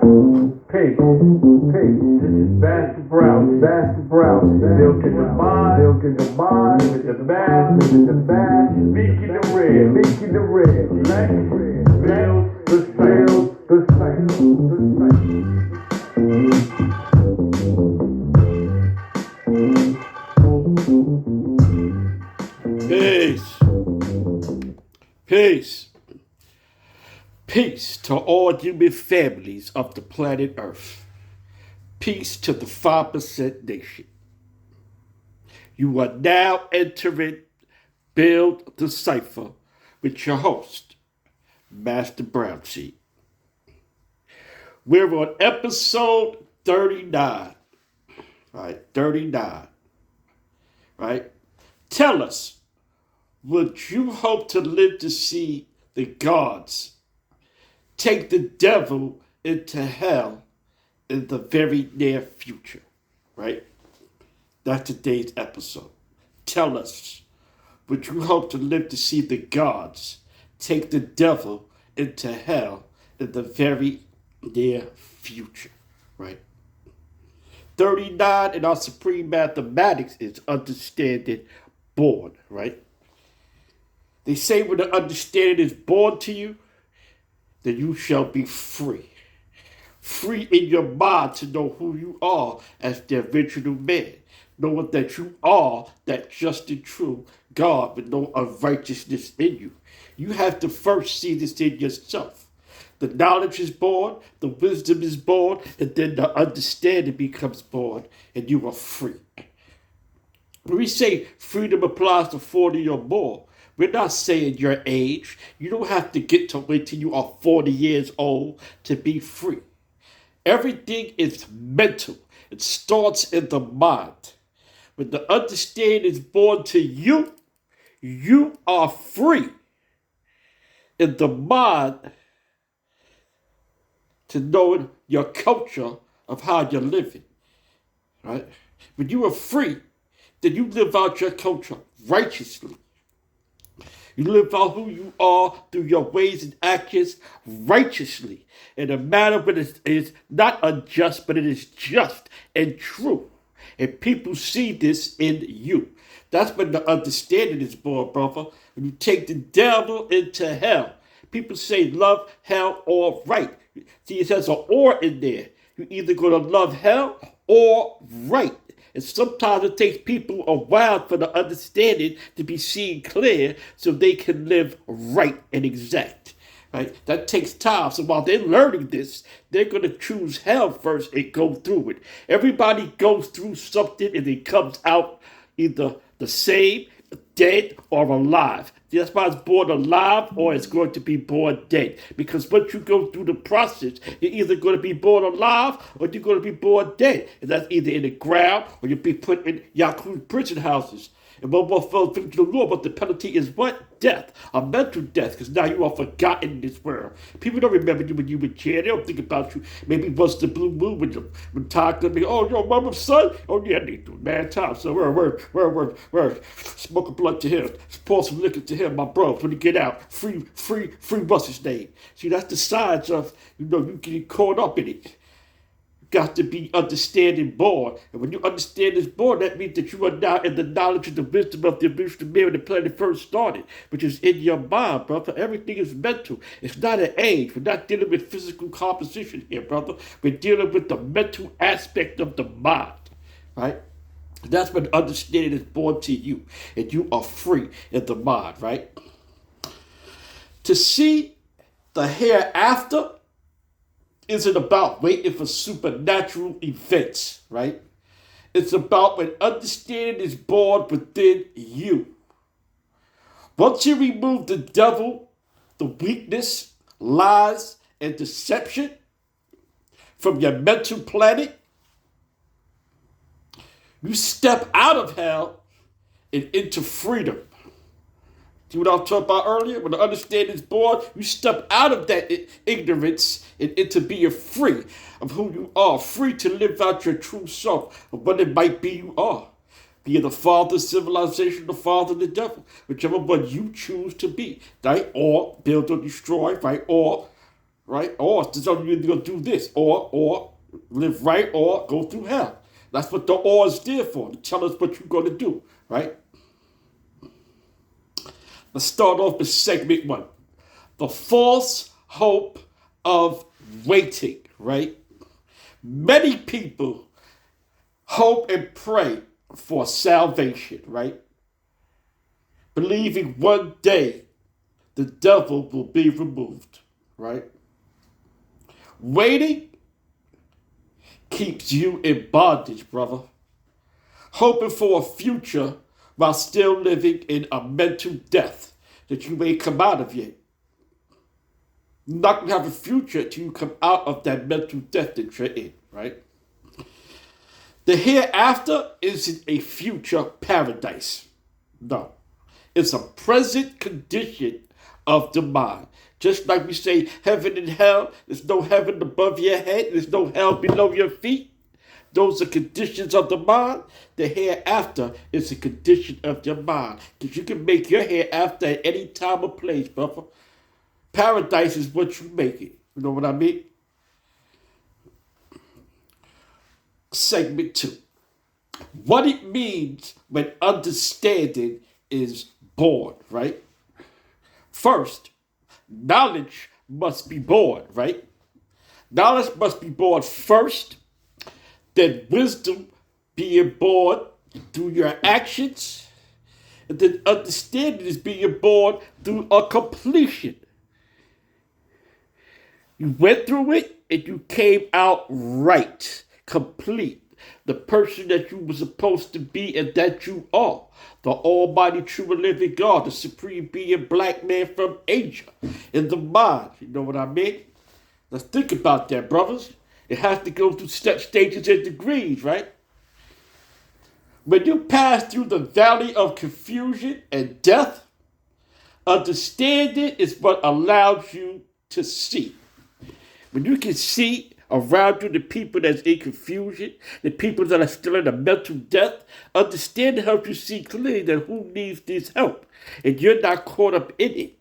Peace. This is Master Brown. Built in the mind. Living the bad. Speaking the red. Lex build the Peace. Peace. Peace to all human families of the planet Earth. Peace to the 5% nation. You are now entering Build the Cipher with your host, Master Brown Seed. We're on episode 39. Right, 39. Right? Tell us, would you hope to live to see the gods take the devil into hell in the very near future? Right? That's today's episode. Tell us, would you hope to live to see the gods take the devil into hell in the very near future? Right? 39 in our supreme mathematics is understanding born, right? They say when the understanding is born to you, then you shall be free. Free in your mind to know who you are as the original man. Knowing that you are that just and true God with no unrighteousness in you. You have to first see this in yourself. The knowledge is born, the wisdom is born, and then the understanding becomes born, and you are free. When we say freedom applies to 40 or more, we're not saying your age. You don't have to get to wait till you are 40 years old to be free. Everything is mental. It starts in the mind. When the understanding is born to you, you are free in the mind to knowing your culture of how you're living. Right? When you are free, then you live out your culture righteously. You live out who you are through your ways and actions righteously in a manner that is not unjust, but it is just and true. And people see this in you. That's when the understanding is born, brother. When you take the devil into hell. People say love, hell, or right. See, it says an or in there. You're either going to love hell or right. And sometimes it takes people a while for the understanding to be seen clear so they can live right and exact. Right? That takes time. So while they're learning this, they're going to choose hell first and go through it. Everybody goes through something and it comes out either the same, dead, or alive. That's why it's born alive or it's going to be born dead. Because once you go through the process, you're either going to be born alive or you're going to be born dead. And that's either in the ground or you'll be put in Yaku prison houses. And one more fell victim to the law, but the penalty is what? Death. A mental death, because now you are forgotten in this world. People don't remember you when you were in jail. They don't think about you. Maybe once the blue moon when Todd could be, oh, your mama's son? Oh, yeah, they do. Man, time. So word. Smoke a blunt to him. Pour some liquor to him, my bro. When you get out, free, what's his name? See, that's the signs of, you getting caught up in it. Got to be understanding born. And when you understand this born, that means that you are now in the knowledge and the wisdom of the original man when the planet first started, which is in your mind, brother. Everything is mental. It's not an age. We're not dealing with physical composition here, brother. We're dealing with the mental aspect of the mind, right? That's when understanding is born to you, and you are free in the mind, right? To see the hereafter isn't about waiting for supernatural events, right? It's about when understanding is born within you. Once you remove the devil, the weakness, lies, and deception from your mental planet, you step out of hell and into freedom. See what I was talking about earlier? When the understanding is born, you step out of that ignorance and into being free of who you are, free to live out your true self of what it might be you are. Be it the father of civilization, the father of the devil, whichever one you choose to be, right? Or build or destroy, right? Or right? Or it's telling you you're going to do this, or live right, or go through hell. That's what the or is there for, to tell us what you're going to do, right? Let's start off with segment 1. The false hope of waiting, right? Many people hope and pray for salvation, right? Believing one day the devil will be removed, right? Waiting keeps you in bondage, brother. Hoping for a future while still living in a mental death that you may come out of yet. You're not going to have a future until you come out of that mental death that you're in, right? The hereafter isn't a future paradise. No. It's a present condition of the mind. Just like we say heaven and hell, there's no heaven above your head, there's no hell below your feet. Those are conditions of the mind. The hereafter is a condition of your mind. Because you can make your hereafter at any time or place, brother. Paradise is what you make it. You know what I mean? Segment 2. What it means when understanding is born, right? First, knowledge must be born, right? Knowledge must be born first, then wisdom being born through your actions, and then understanding is being born through a completion. You went through it and you came out right, complete. The person that you were supposed to be and that you are. The almighty true and living God, the supreme being, black man from Asia, in the mind. You know what I mean? Let's think about that, brothers. It has to go through stages and degrees, right? When you pass through the valley of confusion and death, understanding is what allows you to see. When you can see around you the people that's in confusion, the people that are still in a mental death, understanding helps you see clearly that who needs this help. And you're not caught up in it,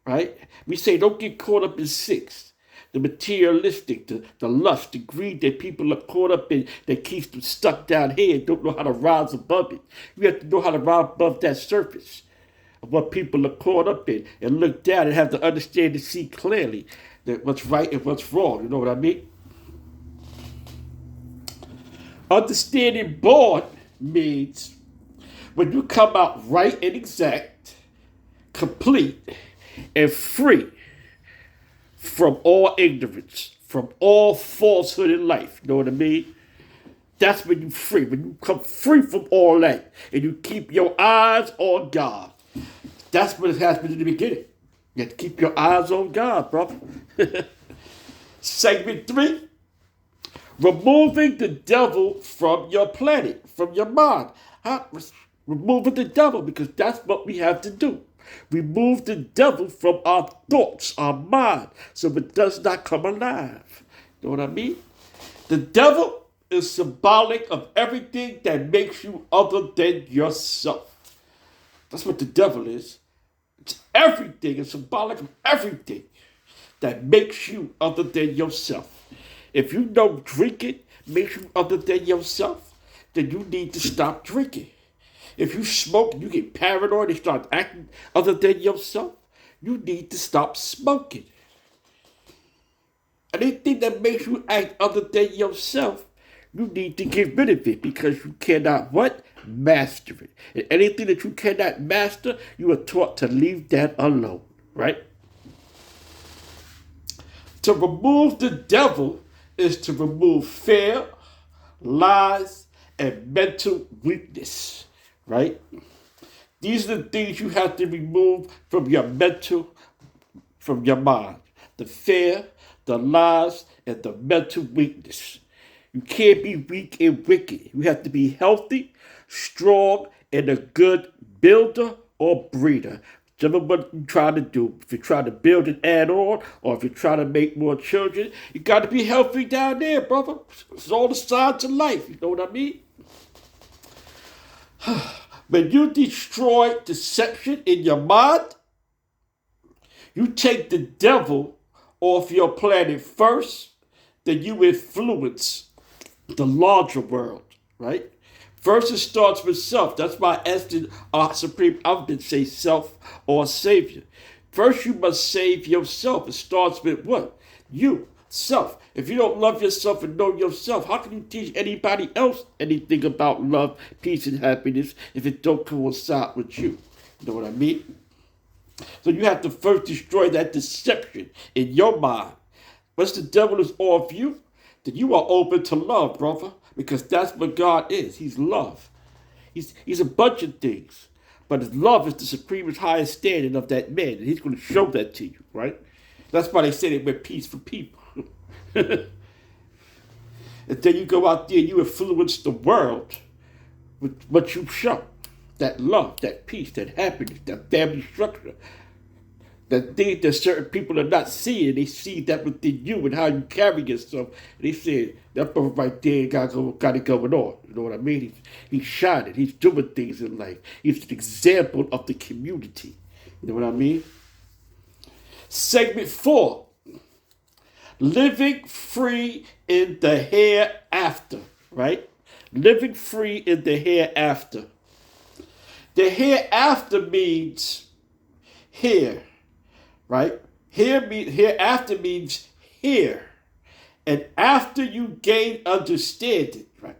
right? We say don't get caught up in six. The materialistic, the lust, the greed that people are caught up in that keeps them stuck down here and don't know how to rise above it. You have to know how to rise above that surface of what people are caught up in and look down and have to understand and see clearly that what's right and what's wrong. You know what I mean? Understanding born means when you come out right and exact, complete, and free from all ignorance, from all falsehood in life. You know what I mean? That's when you're free. When you come free from all that and you keep your eyes on God. That's what it has been in the beginning. You have to keep your eyes on God, brother. Segment 3. Removing the devil from your planet, from your mind. Removing the devil, because that's what we have to do. Remove the devil from our thoughts, our mind, so it does not come alive. You know what I mean? The devil is symbolic of everything that makes you other than yourself. That's what the devil is. It's everything. It's symbolic of everything that makes you other than yourself. If you know drinking makes you other than yourself, then you need to stop drinking. If you smoke and you get paranoid and start acting other than yourself, you need to stop smoking. Anything that makes you act other than yourself, you need to get rid of it because you cannot what? Master it. And anything that you cannot master, you are taught to leave that alone, right? To remove the devil is to remove fear, lies, and mental weakness, right? These are the things you have to remove from your mental, from your mind. The fear, the lies, and the mental weakness. You can't be weak and wicked. You have to be healthy, strong, and a good builder or breeder. Whichever what you're trying to do. If you're trying to build and add on, or if you're trying to make more children, you got to be healthy down there, brother. It's all the sides of life. You know what I mean? When you destroy deception in your mind, you take the devil off your planet first, then you influence the larger world, right? First, it starts with self. That's why I asked our Supreme Alphabet say self or savior. First, you must save yourself. It starts with what? You, self. If you don't love yourself and know yourself, how can you teach anybody else anything about love, peace, and happiness if it don't coincide with you? You know what I mean? So you have to first destroy that deception in your mind. Once the devil is off you, then you are open to love, brother, because that's what God is. He's love. He's a bunch of things, but his love is the supreme, highest standard of that man, and he's going to show that to you, right? That's why they say they wear peace for people. And then you go out there and you influence the world with what you show. That love, that peace, that happiness, that family structure. That thing that certain people are not seeing, they see that within you and how you carry yourself. And they say, that brother right there got it going on. You know what I mean? He's shining. He's doing things in life. He's an example of the community. You know what I mean? Segment 4. Living free in the hereafter. Right? Living free in the hereafter. The hereafter means here. Right? Hereafter means here. And after you gain understanding, right?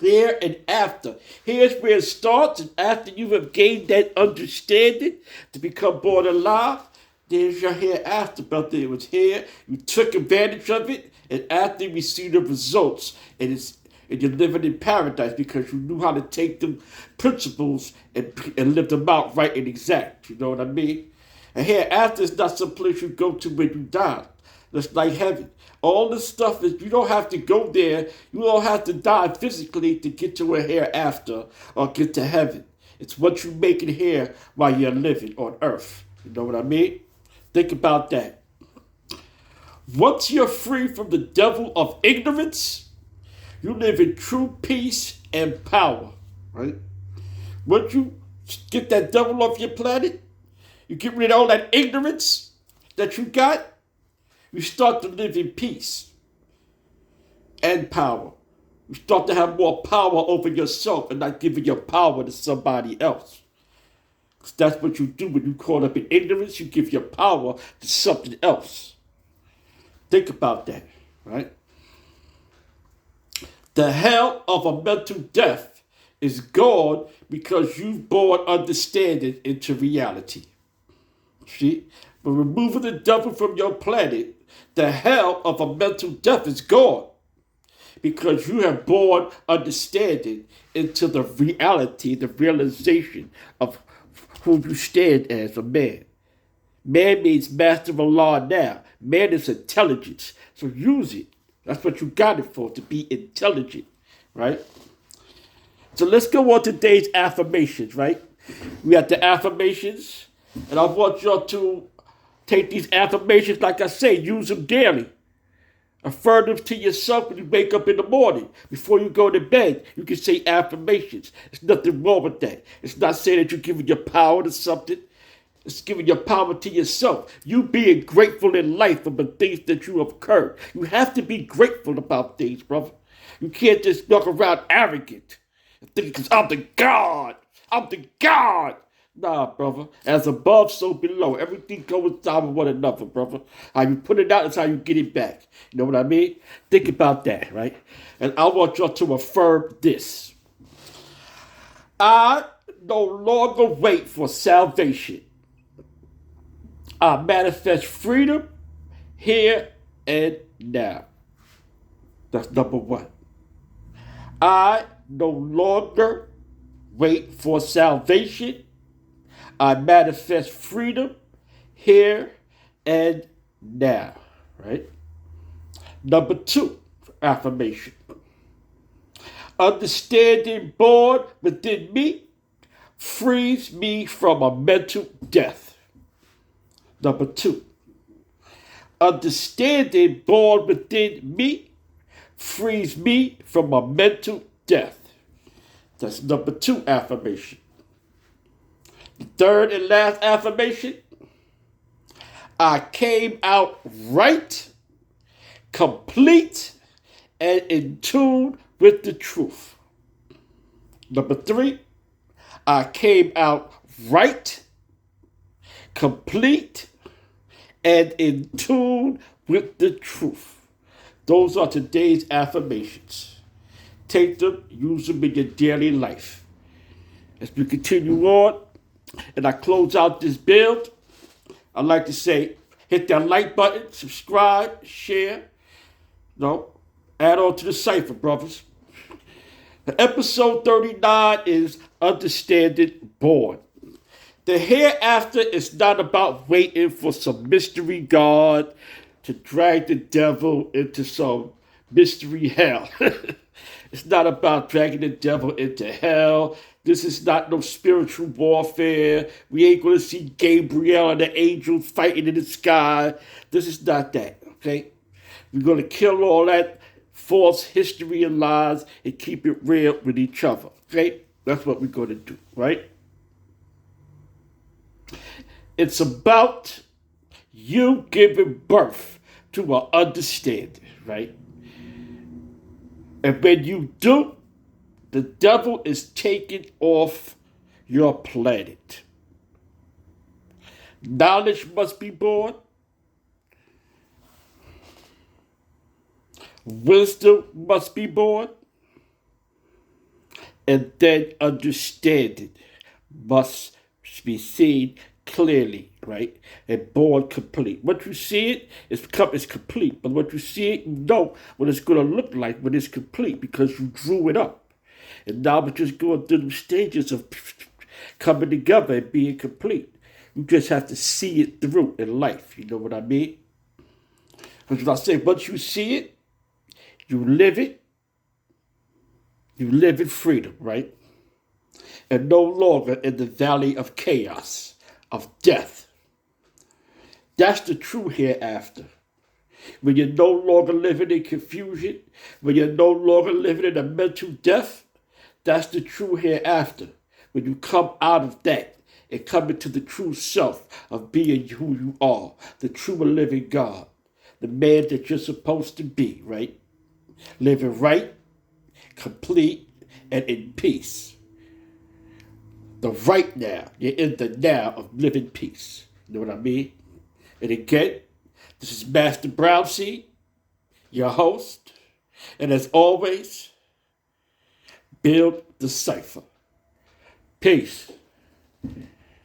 Here and after. Here's where it starts, and after you have gained that understanding to become born alive, there's your hereafter, brother. It was here, you took advantage of it, and after you see the results, and you're living in paradise because you knew how to take them principles and live them out right and exact. You know what I mean? And hereafter is not some place you go to when you die. That's like heaven. All this stuff is, you don't have to go there. You don't have to die physically to get to a hereafter or get to heaven. It's what you make it here while you're living on earth. You know what I mean? Think about that. Once you're free from the devil of ignorance, you live in true peace and power. Right? Once you get that devil off your planet, you get rid of all that ignorance that you got, you start to live in peace and power. You start to have more power over yourself and not giving your power to somebody else. Because that's what you do when you caught up in ignorance. You give your power to something else. Think about that, right? The hell of a mental death is gone because you've brought understanding into reality. See? But removing the devil from your planet, the hell of a mental death is gone. Because you have brought understanding into the reality, the realization of who you stand as a man. Man means master of law now. Man is intelligence. So use it. That's what you got it for, to be intelligent. Right? So let's go on to today's affirmations, right? We have the affirmations. And I want y'all to take these affirmations, like I say, use them daily. Affirm them to yourself when you wake up in the morning. Before you go to bed, you can say affirmations. There's nothing wrong with that. It's not saying that you're giving your power to something. It's giving your power to yourself. You being grateful in life for the things that you have occurred. You have to be grateful about things, brother. You can't just walk around arrogant and think, because I'm the God. I'm the God. Nah, brother. As above, so below. Everything coincides with one another, brother. How you put it out is how you get it back. You know what I mean? Think about that, right? And I want y'all to affirm this. I no longer wait for salvation. I manifest freedom here and now. That's number 1. I no longer wait for salvation. I manifest freedom here and now, right? Number 2, affirmation. Understanding born within me frees me from a mental death. Number 2, understanding born within me frees me from a mental death. That's number 2 affirmation. The third and last affirmation. I came out right, complete, and in tune with the truth. Number 3, I came out right, complete, and in tune with the truth. Those are today's affirmations. Take them, use them in your daily life. As we continue on, and I close out this build, I'd like to say, hit that like button, subscribe, share. No, add on to the cipher, brothers. Episode 39 is Understanding Born. The hereafter is not about waiting for some mystery God to drag the devil into some mystery hell. It's not about dragging the devil into hell. This is not no spiritual warfare. We ain't going to see Gabriel and the angels fighting in the sky. This is not that, okay? We're going to kill all that false history and lies and keep it real with each other, okay? That's what we're going to do, right? It's about you giving birth to an understanding, right? And when you do, the devil is taken off your planet. Knowledge must be born. Wisdom must be born. And then understanding must be seen clearly, right? And born complete. What you see it is complete. But what you see it, you know what it's going to look like when it's complete because you drew it up. And now we're just going through the stages of coming together and being complete. You just have to see it through in life. You know what I mean? Because when I say once you see it, you live it. You live in freedom, right? And no longer in the valley of chaos, of death. That's the true hereafter. When you're no longer living in confusion, when you're no longer living in a mental death, that's the true hereafter. When you come out of that and come into the true self of being who you are, the true and living God, the man that you're supposed to be, right? Living right, complete, and in peace. The right now, you're in the now of living peace. You know what I mean? And again, this is Master Brown Seed, your host. And as always, build the cipher. Peace.